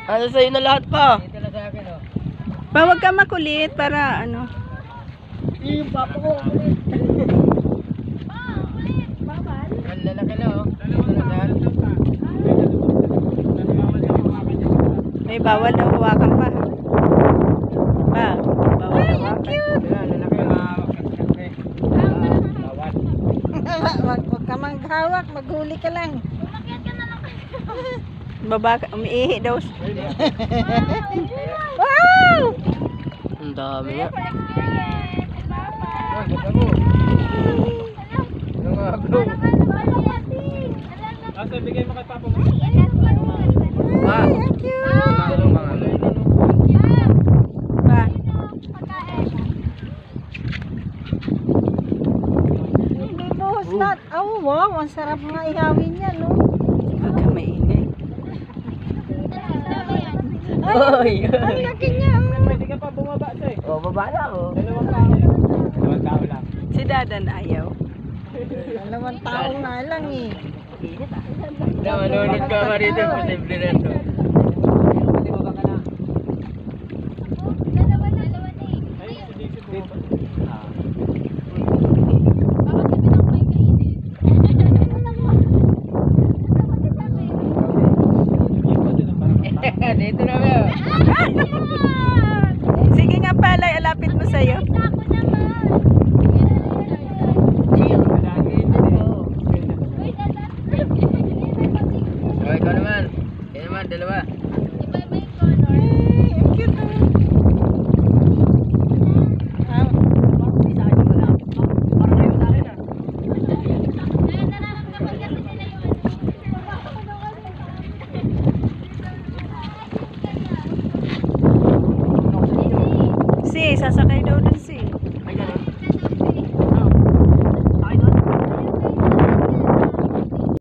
Ano sa'yo na lahat pa? Dito lang sa akin, oh. Pa, wag ka makulit para ano. Yung papa ko. Ang lalaki na, oh. Dito lang sa akin. May bawal na hawakan pa. Pa, bawal na hawakan. Yan, lalaki, Wag ka manghawak, maghuli ka lang. Baba ka, umiihi daw. Wow! Ang dami nga. Ah, kita mo. Yung mga bro. Asa, bigay mo kay papa mo. Ah, Thank you. mga mga. Pa, Hindi buhos na. Oh, wow, ang sarap nga ihawin yan, no? wag ka mainit. Oy! Ang laki niya. Pwede ka pa bumaba siya eh. Oh, baba na ako. Dalawang tao lang. Si Dadan ayaw. 2 taong nga lang eh. Na manunod ka ba rito? Posible na ito. Pwede mo ba ka na? Dito na ba? Sige nga pala, alapit mo sa'yo. Oh, ikaw naman. Ikaw naman, dalawa. Ang cute, oh. Ah, Si, sasakay daw dun si.